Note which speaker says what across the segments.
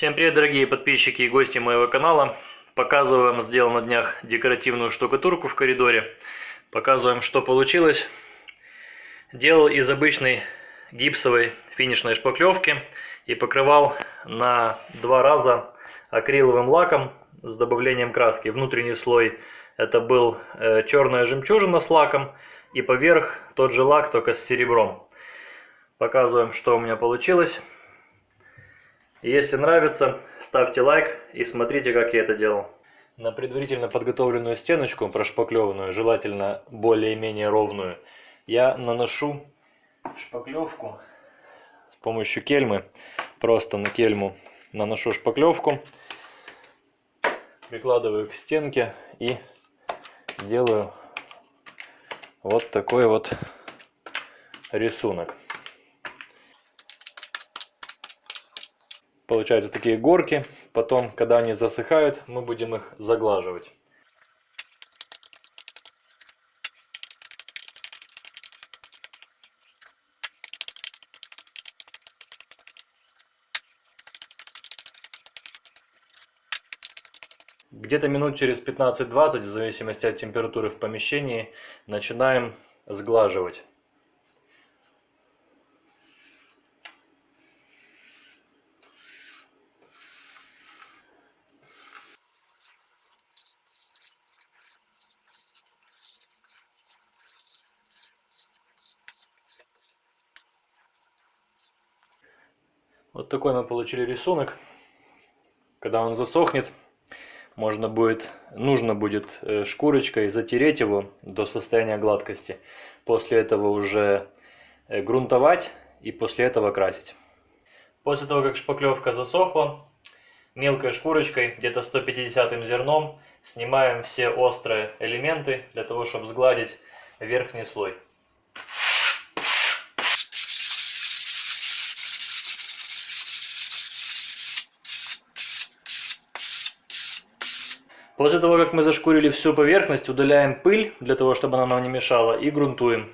Speaker 1: Всем привет, дорогие подписчики и гости моего канала. Показываю вам, сделал на днях декоративную штукатурку в коридоре. Показываем, что получилось. Делал из обычной гипсовой финишной шпаклевки и покрывал на 2 раза акриловым лаком с добавлением краски. Внутренний слой это был черная жемчужина с лаком, и поверх тот же лак, только с серебром. Показываем, что у меня получилось. Если нравится, ставьте лайк и смотрите, как я это делал. На предварительно подготовленную стеночку, прошпаклеванную, желательно более-менее ровную, я наношу шпаклевку с помощью кельмы. Просто на кельму наношу шпаклевку, прикладываю к стенке и делаю вот такой вот рисунок. Получаются такие горки. Потом, когда они засыхают, мы будем их заглаживать. Где-то минут через 15-20, в зависимости от температуры в помещении, начинаем сглаживать. Вот такой мы получили рисунок. Когда он засохнет, нужно будет шкурочкой затереть его до состояния гладкости. После этого уже грунтовать и после этого красить. После того, как шпаклевка засохла, мелкой шкурочкой, где-то 150-м зерном, снимаем все острые элементы для того, чтобы сгладить верхний слой. После того, как мы зашкурили всю поверхность, удаляем пыль, для того, чтобы она нам не мешала, и грунтуем.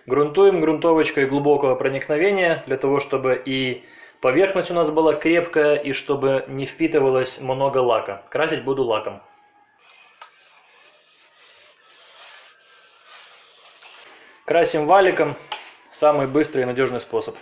Speaker 1: Грунтуем грунтовочкой глубокого проникновения, для того, чтобы и поверхность у нас была крепкая, и чтобы не впитывалось много лака. Красить буду лаком. Красим валиком. Самый быстрый и надежный способ.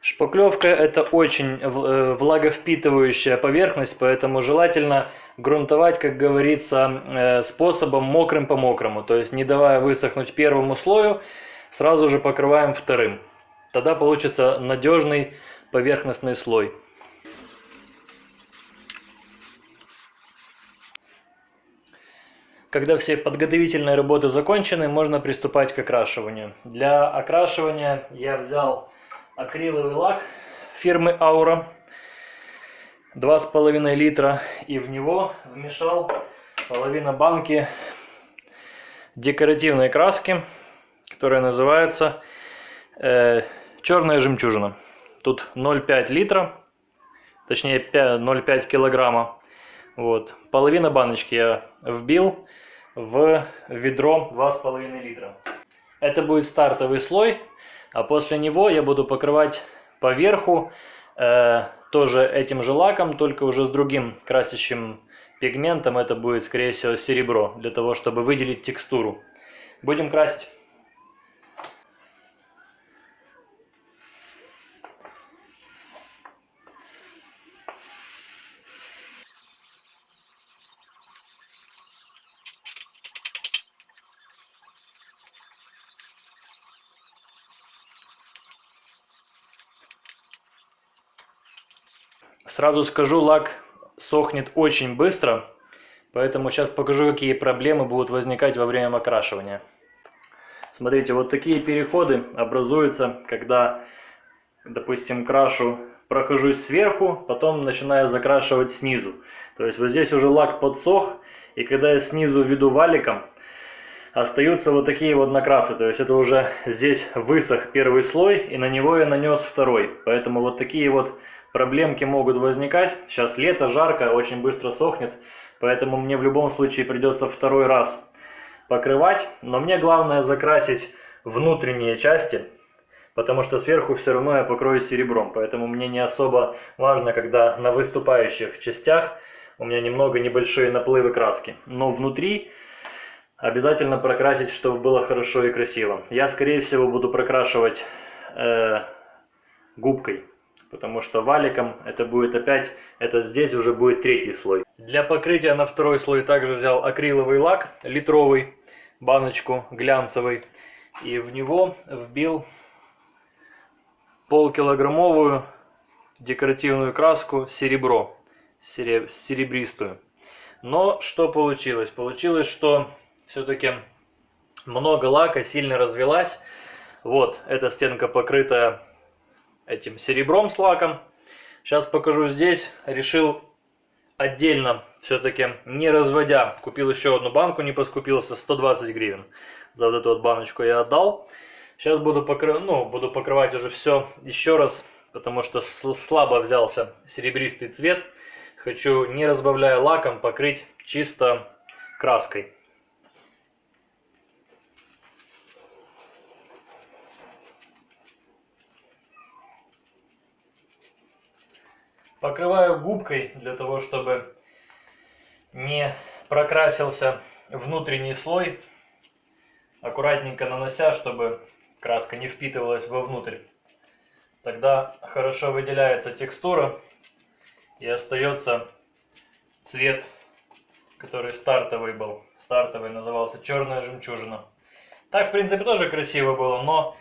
Speaker 1: Шпаклевка это очень влаговпитывающая поверхность, поэтому желательно грунтовать, как говорится, способом мокрым по мокрому. То есть не давая высохнуть первому слою, сразу же покрываем вторым. Тогда получится надежный поверхностный слой. Когда все подготовительные работы закончены, можно приступать к окрашиванию. Для окрашивания я взял акриловый лак фирмы Aura 2,5 литра, и в него вмешал половину банки декоративной краски, которая называется черная жемчужина. Тут 0,5 литра, точнее 0,5 килограмма. Вот. Половина баночки я вбил в ведро 2,5 литра. Это будет стартовый слой. А после него я буду покрывать поверху тоже этим же лаком, только уже с другим красящим пигментом. Это будет, скорее всего, серебро, для того, чтобы выделить текстуру. Будем красить. Сразу скажу, лак сохнет очень быстро, поэтому сейчас покажу, какие проблемы будут возникать во время окрашивания. Смотрите, вот такие переходы образуются, когда, допустим, прохожусь сверху, потом начинаю закрашивать снизу. То есть вот здесь уже лак подсох, и когда я снизу веду валиком, остаются вот такие вот накрасы. То есть это уже здесь высох первый слой, и на него я нанес второй. Поэтому вот такие вот проблемки могут возникать. Сейчас лето, жарко, очень быстро сохнет, поэтому мне в любом случае придется второй раз покрывать. Но мне главное закрасить внутренние части, потому что сверху все равно я покрою серебром. Поэтому мне не особо важно, когда на выступающих частях у меня немного небольшие наплывы краски. Но внутри обязательно прокрасить, чтобы было хорошо и красиво. Я, скорее всего, буду прокрашивать губкой, потому что валиком это будет опять, это здесь уже будет третий слой. Для покрытия на второй слой также взял акриловый лак литровый, баночку глянцевый, и в него вбил полукилограммовую декоративную краску серебро, серебристую. Но что получилось? Получилось, что все-таки много лака, сильно развелась. Вот эта стенка покрытая этим серебром с лаком. Сейчас покажу здесь. Решил отдельно, все-таки не разводя, купил еще одну банку, не поскупился, 120 гривен. За вот эту вот баночку я отдал. Сейчас буду покрывать уже все еще раз, потому что слабо взялся серебристый цвет. Хочу, не разбавляя лаком, покрыть чисто краской. Покрываю губкой для того, чтобы не прокрасился внутренний слой. Аккуратненько нанося, чтобы краска не впитывалась вовнутрь. Тогда хорошо выделяется текстура и остается цвет, который стартовый был. Стартовый назывался «Черная жемчужина». Так, в принципе, тоже красиво было, но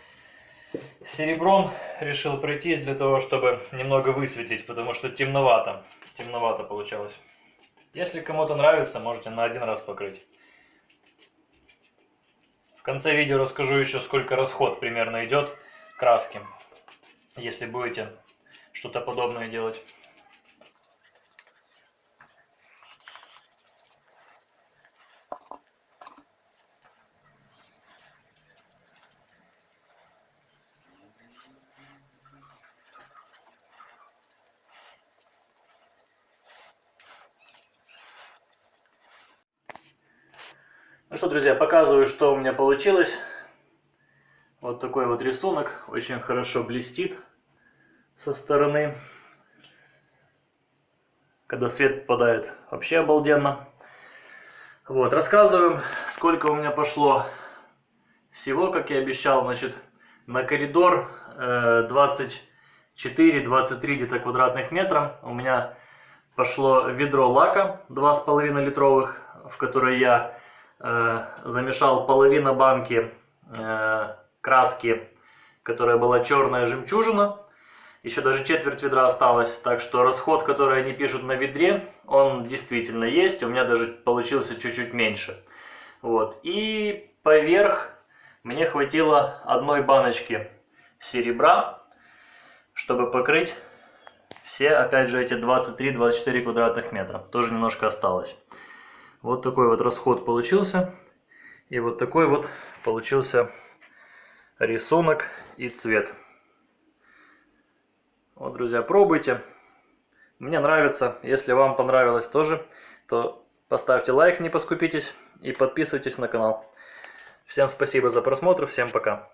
Speaker 1: серебром решил пройтись для того, чтобы немного высветлить, потому что темновато. Темновато получалось. Если кому-то нравится, можете на один раз покрыть. В конце видео расскажу еще, сколько расход примерно идет краски, если будете что-то подобное делать. Ну что, друзья, показываю, что у меня получилось. Вот такой вот рисунок. Очень хорошо блестит со стороны. Когда свет попадает, вообще обалденно. Вот, рассказываю, сколько у меня пошло всего, как я обещал. Значит, на коридор 24-23 где-то квадратных метра. У меня пошло ведро лака 2,5 литровых, в которое я замешал половину банки краски, которая была черная жемчужина. Еще даже четверть ведра осталось, так что расход, который они пишут на ведре, он действительно есть. У меня даже получился чуть-чуть меньше. Вот. И поверх мне хватило одной баночки серебра, чтобы покрыть все, опять же, эти 23-24 квадратных метра. Тоже немножко осталось. Вот такой вот расход получился. И вот такой вот получился рисунок и цвет. Вот, друзья, пробуйте. Мне нравится. Если вам понравилось тоже, то поставьте лайк, не поскупитесь. И подписывайтесь на канал. Всем спасибо за просмотр. Всем пока.